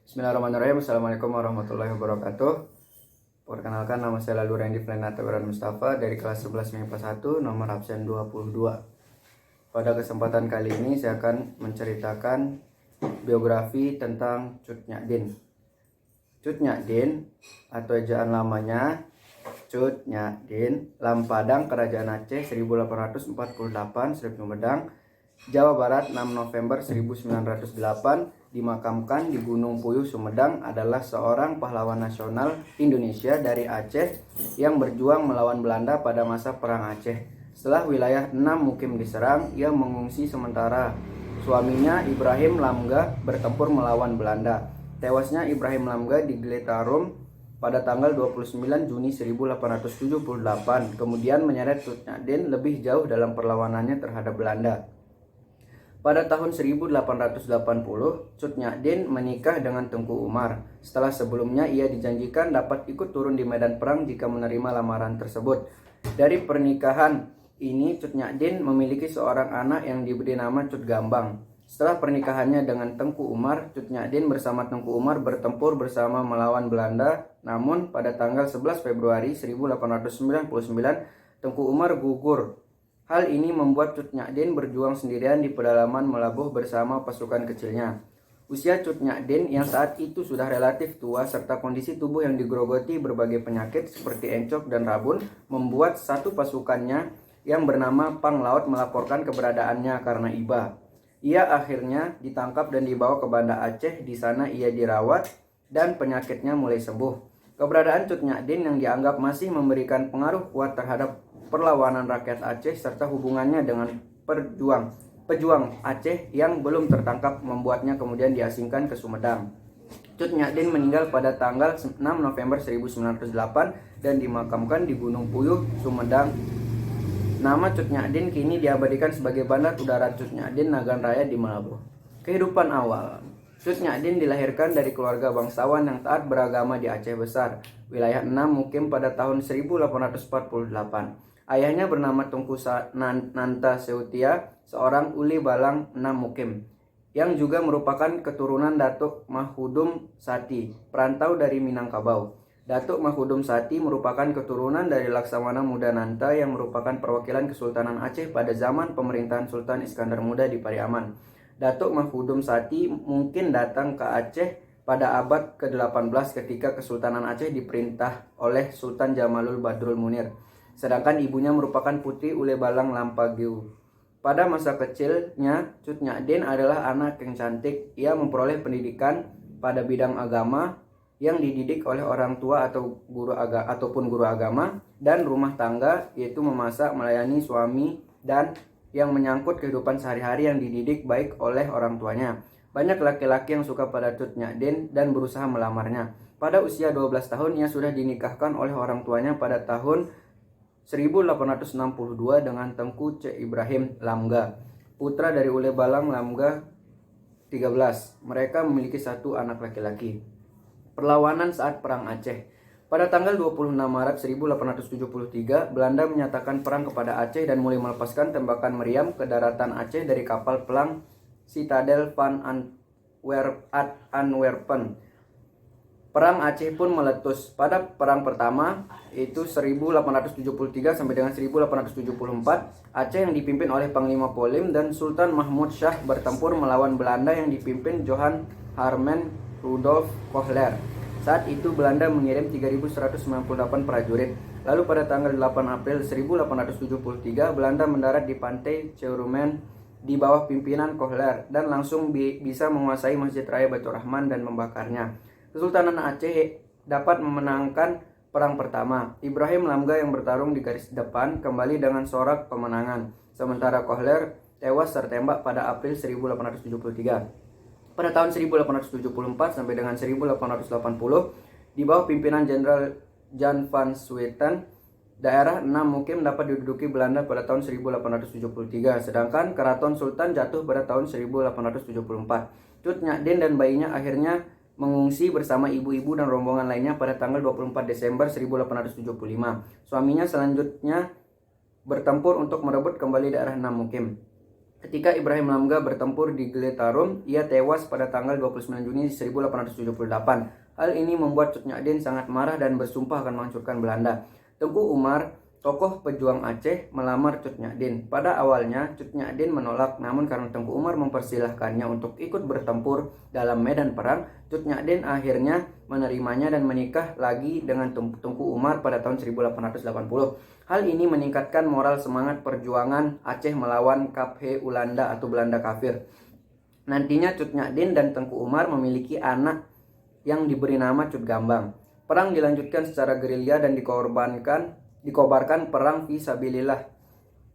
Bismillahirrahmanirrahim. Assalamualaikum warahmatullahi wabarakatuh. Perkenalkan, nama saya Lalu Randy Flenata Beran Mustafa dari kelas 11 MIPA 1 nomor absen 22. Pada kesempatan kali ini saya akan menceritakan biografi tentang Cut Nyak Cut Nyak atau ejaan lamanya Cut Nyak Lampadang, Kerajaan Aceh 1848, Srep Sumedang, Jawa Barat 6 November 1908, dimakamkan di Gunung Puyuh, Sumedang, adalah seorang pahlawan nasional Indonesia dari Aceh yang berjuang melawan Belanda pada masa Perang Aceh. Setelah wilayah 6 Mukim diserang, ia mengungsi sementara suaminya Ibrahim Lamga bertempur melawan Belanda. Tewasnya Ibrahim Lamga di Gletarum pada tanggal 29 Juni 1878, kemudian menyeret Cut Nyak lebih jauh dalam perlawanannya terhadap Belanda. Pada tahun 1880, Cut Nyak menikah dengan Tengku Umar. Setelah sebelumnya ia dijanjikan dapat ikut turun di medan perang jika menerima lamaran tersebut. Dari pernikahan ini, Cut Nyak memiliki seorang anak yang diberi nama Cut Gambang. Setelah pernikahannya dengan Tengku Umar, Cut Nyak bersama Tengku Umar bertempur bersama melawan Belanda. Namun pada tanggal 11 Februari 1899, Tengku Umar gugur. Hal ini membuat Cut Nyak berjuang sendirian di pedalaman Melabuh bersama pasukan kecilnya. Usia Cut Nyak yang saat itu sudah relatif tua serta kondisi tubuh yang digerogoti berbagai penyakit seperti encok dan rabun membuat satu pasukannya yang bernama Pang Laut melaporkan keberadaannya karena iba. Ia akhirnya ditangkap dan dibawa ke Banda Aceh. Di sana ia dirawat dan penyakitnya mulai sembuh. Keberadaan Cut Nyak yang dianggap masih memberikan pengaruh kuat terhadap perlawanan rakyat Aceh serta hubungannya dengan pejuang Aceh yang belum tertangkap membuatnya kemudian diasingkan ke Sumedang. Cut Nyak meninggal pada tanggal 6 November 1908 dan dimakamkan di Gunung Puyuh, Sumedang. Nama Cut Nyak kini diabadikan sebagai Bandar Udara Cut Nyak Nagan Raya di Melabuh. Kehidupan awal. Cut Nyak dilahirkan dari keluarga bangsawan yang taat beragama di Aceh Besar, wilayah 6 Mukim pada tahun 1848. Ayahnya bernama Tengku Nanta Seutia, seorang uli balang 6 Mukim, yang juga merupakan keturunan Datuk Mahudum Sati, perantau dari Minangkabau. Datuk Mahudum Sati merupakan keturunan dari Laksamana Muda Nanta yang merupakan perwakilan Kesultanan Aceh pada zaman pemerintahan Sultan Iskandar Muda di Pariaman. Datuk Mahudum Sati mungkin datang ke Aceh pada abad ke-18 ketika Kesultanan Aceh diperintah oleh Sultan Jamalul Badrul Munir. Sedangkan ibunya merupakan putri Ule Balang Lampagiu. Pada masa kecilnya, Cut Nyak adalah anak yang cantik. Ia memperoleh pendidikan pada bidang agama yang dididik oleh orang tua atau guru agama dan rumah tangga, yaitu memasak, melayani suami, dan yang menyangkut kehidupan sehari-hari yang dididik baik oleh orang tuanya. Banyak laki-laki yang suka pada Cut Nyak dan berusaha melamarnya. Pada usia 12 tahun ia sudah dinikahkan oleh orang tuanya pada tahun 1862 dengan Tengku C. Ibrahim Lamga, putra dari Ule Balang Lamga 13. Mereka memiliki satu anak laki-laki. Perlawanan saat Perang Aceh. Pada tanggal 26 Maret 1873, Belanda menyatakan perang kepada Aceh dan mulai melepaskan tembakan meriam ke daratan Aceh dari kapal pelang Citadel van Antwerpen. Perang Aceh pun meletus. Pada perang pertama, yaitu 1873 sampai dengan 1874, Aceh yang dipimpin oleh Panglima Polim dan Sultan Mahmud Shah bertempur melawan Belanda yang dipimpin Johan Harmen Rudolf Kohler. Saat itu Belanda mengirim 3.198 prajurit. Lalu pada tanggal 8 April 1873, Belanda mendarat di pantai Ceurumen di bawah pimpinan Kohler dan langsung bisa menguasai Masjid Raya Baitur Rahman dan membakarnya. Kesultanan Aceh dapat memenangkan perang pertama. Ibrahim Lamga yang bertarung di garis depan kembali dengan sorak kemenangan, sementara Kohler tewas tertembak pada April 1873. Pada tahun 1874 sampai dengan 1880, di bawah pimpinan Jenderal Jan van Swieten, daerah 6 Mukim dapat diduduki Belanda pada tahun 1873, sedangkan Keraton Sultan jatuh pada tahun 1874. Cut Nyak dan bayinya akhirnya mengungsi bersama ibu-ibu dan rombongan lainnya pada tanggal 24 Desember 1875. Suaminya selanjutnya bertempur untuk merebut kembali daerah 6 Mukim. Ketika Ibrahim Lamga bertempur di Geletarum, ia tewas pada tanggal 29 Juni 1878. Hal ini membuat Cut Nyak Dien sangat marah dan bersumpah akan menghancurkan Belanda. Tengku Umar, tokoh pejuang Aceh, melamar Cut Nyak Dien. Pada awalnya, Cut Nyak Dien menolak, namun karena Tengku Umar mempersilahkannya untuk ikut bertempur dalam medan perang, Cut Nyak Dien akhirnya menerimanya dan menikah lagi dengan Tengku Umar pada tahun 1880. Hal ini meningkatkan moral semangat perjuangan Aceh melawan Kaphe Ulanda atau Belanda kafir. Nantinya Cut Nyak Dien dan Tengku Umar memiliki anak yang diberi nama Cut Gambang. Perang dilanjutkan secara gerilya dan dikobarkan perang fisabilillah.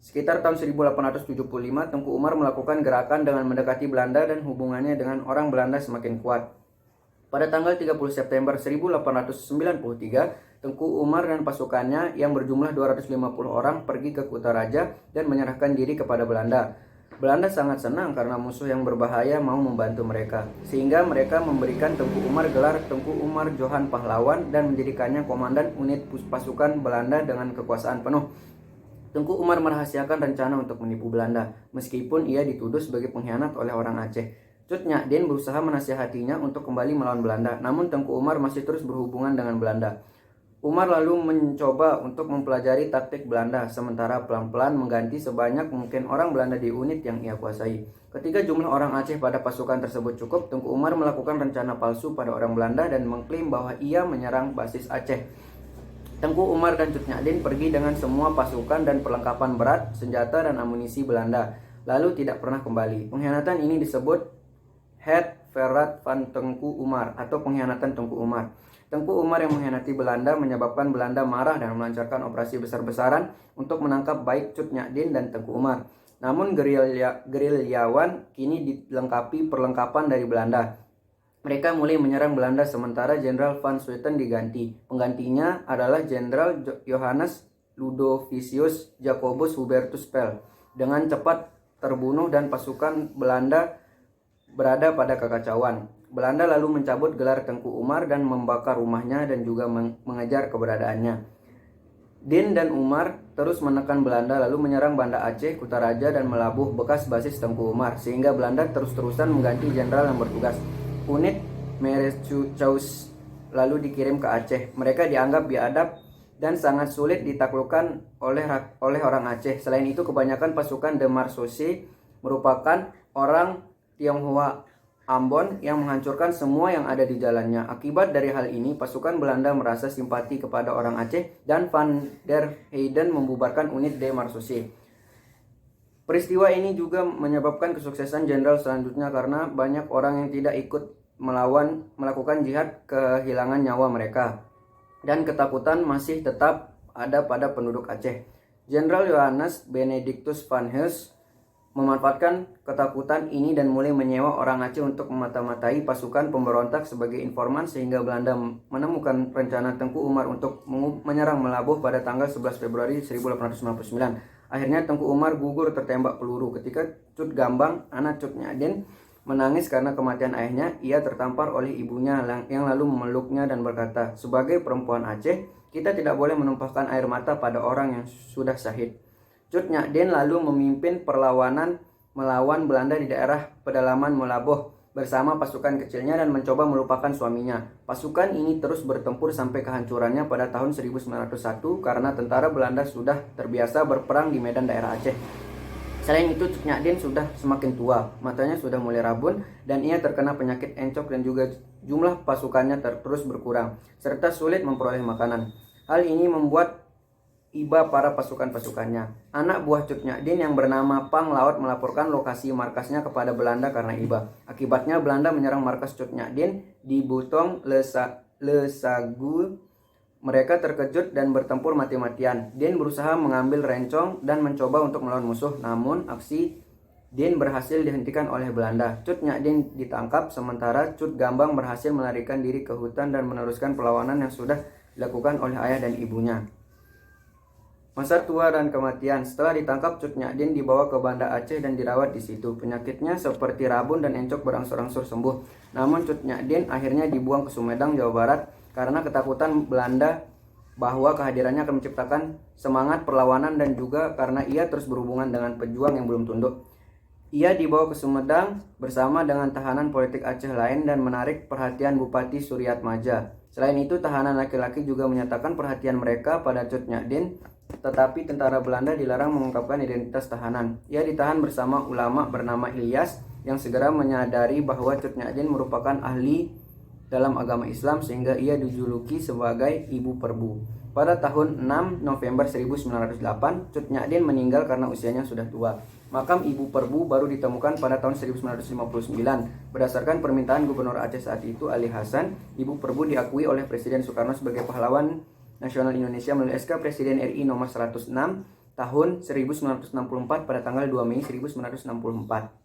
Sekitar tahun 1875, Tengku Umar melakukan gerakan dengan mendekati Belanda dan hubungannya dengan orang Belanda semakin kuat. Pada tanggal 30 September 1893, Tengku Umar dan pasukannya yang berjumlah 250 orang pergi ke Kutaraja dan menyerahkan diri kepada Belanda. Belanda sangat senang karena musuh yang berbahaya mau membantu mereka, sehingga mereka memberikan Tengku Umar gelar Tengku Umar Johan Pahlawan dan menjadikannya komandan unit pasukan Belanda dengan kekuasaan penuh. Tengku Umar merahasiakan rencana untuk menipu Belanda, meskipun ia dituduh sebagai pengkhianat oleh orang Aceh. Cut Nyak Dien berusaha menasihatinya untuk kembali melawan Belanda, namun Tengku Umar masih terus berhubungan dengan Belanda. Umar lalu mencoba untuk mempelajari taktik Belanda, sementara pelan-pelan mengganti sebanyak mungkin orang Belanda di unit yang ia kuasai. Ketika jumlah orang Aceh pada pasukan tersebut cukup, Tengku Umar melakukan rencana palsu pada orang Belanda dan mengklaim bahwa ia menyerang basis Aceh. Tengku Umar dan Cut Nyak Dien pergi dengan semua pasukan dan perlengkapan berat, senjata dan amunisi Belanda, lalu tidak pernah kembali. Pengkhianatan ini disebut Het Verraad van Tengku Umar atau pengkhianatan Tengku Umar. Tengku Umar yang mengkhianati Belanda menyebabkan Belanda marah dan melancarkan operasi besar-besaran untuk menangkap baik Cut Nyak Dien dan Tengku Umar. Namun gerilyawan kini dilengkapi perlengkapan dari Belanda. Mereka mulai menyerang Belanda sementara Jenderal Van Swieten diganti. Penggantinya adalah Jenderal Johannes Ludovicius Jacobus Hubertus Pel. Dengan cepat terbunuh dan pasukan Belanda berada pada kekacauan. Belanda lalu mencabut gelar Tengku Umar dan membakar rumahnya dan juga mengejar keberadaannya. Dien dan Umar terus menekan Belanda lalu menyerang Banda Aceh, Kutaraja dan Melabuh bekas basis Tengku Umar, sehingga Belanda terus-terusan mengganti jenderal yang bertugas. Unit Merecucaus lalu dikirim ke Aceh. Mereka dianggap biadab dan sangat sulit ditaklukkan oleh orang Aceh. Selain itu, kebanyakan pasukan De Marsouci merupakan orang Tionghoa Ambon yang menghancurkan semua yang ada di jalannya. Akibat dari hal ini, pasukan Belanda merasa simpati kepada orang Aceh dan Van der Heyden membubarkan unit De Marsouci. Peristiwa ini juga menyebabkan kesuksesan jenderal selanjutnya karena banyak orang yang tidak ikut melakukan jihad kehilangan nyawa mereka, dan ketakutan masih tetap ada pada penduduk Aceh. Jenderal Johannes Benedictus van Hees memanfaatkan ketakutan ini dan mulai menyewa orang Aceh untuk memata-matai pasukan pemberontak sebagai informan, sehingga Belanda menemukan rencana Tengku Umar untuk menyerang Melabuh pada tanggal 11 Februari 1899. Akhirnya Tengku Umar gugur tertembak peluru. Ketika Cut Gambang, anak Cut Nyak Dien, menangis karena kematian ayahnya, ia tertampar oleh ibunya yang lalu memeluknya dan berkata, "Sebagai perempuan Aceh, kita tidak boleh menumpahkan air mata pada orang yang sudah syahid." Cut Nyak Dien lalu memimpin perlawanan melawan Belanda di daerah pedalaman Melabuh bersama pasukan kecilnya dan mencoba melupakan suaminya. Pasukan ini terus bertempur sampai kehancurannya pada tahun 1901 karena tentara Belanda sudah terbiasa berperang di medan daerah Aceh. Selain itu, Cut Nyak Dien sudah semakin tua, matanya sudah mulai rabun, dan ia terkena penyakit encok dan juga jumlah pasukannya terus berkurang, serta sulit memperoleh makanan. Hal ini membuat iba para pasukan-pasukannya. Anak buah Cut Nyak Dien yang bernama Pang Laut melaporkan lokasi markasnya kepada Belanda karena iba. Akibatnya Belanda menyerang markas Cut Nyak Dien di Butong Le Sagu. Mereka terkejut dan bertempur mati-matian. Dien berusaha mengambil rencong dan mencoba untuk melawan musuh, namun aksi Dien berhasil dihentikan oleh Belanda. Cut Nyak Dien ditangkap, sementara Cut Gambang berhasil melarikan diri ke hutan dan meneruskan perlawanan yang sudah dilakukan oleh ayah dan ibunya. Masa tua dan kematian. Setelah ditangkap, Cut Nyak Dien dibawa ke Banda Aceh dan dirawat di situ. Penyakitnya seperti rabun dan encok berangsur-angsur sembuh. Namun Cut Nyak Dien akhirnya dibuang ke Sumedang, Jawa Barat karena ketakutan Belanda bahwa kehadirannya akan menciptakan semangat perlawanan dan juga karena ia terus berhubungan dengan pejuang yang belum tunduk. Ia dibawa ke Sumedang bersama dengan tahanan politik Aceh lain dan menarik perhatian Bupati Suryat Maja. Selain itu, tahanan laki-laki juga menyatakan perhatian mereka pada Cut Nyak tetapi tentara Belanda dilarang mengungkapkan identitas tahanan. Ia ditahan bersama ulama bernama Ilyas yang segera menyadari bahwa Cut Nyak merupakan ahli dalam agama Islam sehingga ia dijuluki sebagai Ibu Perbu. Pada tahun 6 November 1908, Cut Nyak meninggal karena usianya sudah tua. Makam Ibu Perbu baru ditemukan pada tahun 1959. Berdasarkan permintaan Gubernur Aceh saat itu, Ali Hasan, Ibu Perbu diakui oleh Presiden Soekarno sebagai pahlawan nasional Indonesia melalui SK Presiden RI nomor 106 tahun 1964 pada tanggal 2 Mei 1964.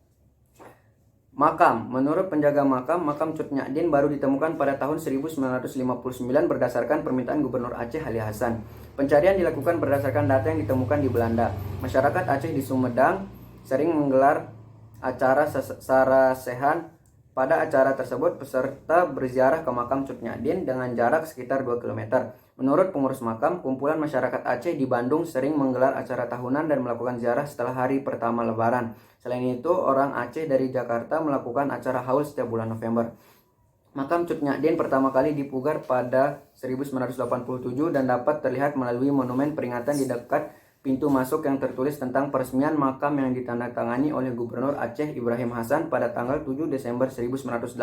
Makam. Menurut penjaga makam Cut Nyak baru ditemukan pada tahun 1959 berdasarkan permintaan Gubernur Aceh Ali Hasan. Pencarian dilakukan berdasarkan data yang ditemukan di Belanda. Masyarakat Aceh di Sumedang sering menggelar acara sarasehan. Pada acara tersebut, peserta berziarah ke makam Cut Nyak dengan jarak sekitar 2 km. Menurut pengurus makam, kumpulan masyarakat Aceh di Bandung sering menggelar acara tahunan dan melakukan ziarah setelah hari pertama Lebaran. Selain itu, orang Aceh dari Jakarta melakukan acara haul setiap bulan November. Makam Cut Nyak pertama kali dipugar pada 1987 dan dapat terlihat melalui monumen peringatan di dekat pintu masuk yang tertulis tentang peresmian makam yang ditandatangani oleh Gubernur Aceh Ibrahim Hasan pada tanggal 7 Desember 1987.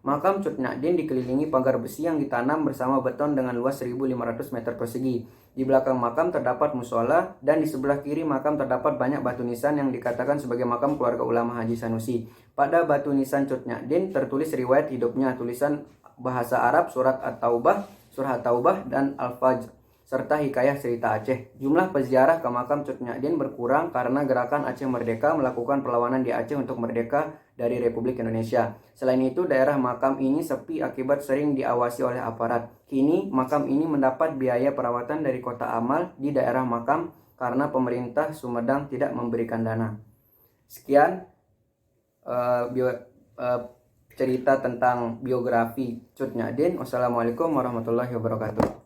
Makam Cut Nyak dikelilingi pagar besi yang ditanam bersama beton dengan luas 1.500 meter persegi. Di belakang makam terdapat musola dan di sebelah kiri makam terdapat banyak batu nisan yang dikatakan sebagai makam keluarga ulama Haji Sanusi. Pada batu nisan Cut Nyak tertulis riwayat hidupnya, tulisan bahasa Arab, surat At-Taubah dan Al-Fajr, serta hikayah cerita Aceh. Jumlah peziarah ke makam Cut Nyak berkurang karena gerakan Aceh Merdeka melakukan perlawanan di Aceh untuk merdeka dari Republik Indonesia. Selain itu, daerah makam ini sepi akibat sering diawasi oleh aparat. Kini, makam ini mendapat biaya perawatan dari Kota Amal di daerah makam karena pemerintah Sumedang tidak memberikan dana. Sekian cerita tentang biografi Cut Nyak. Wassalamualaikum warahmatullahi wabarakatuh.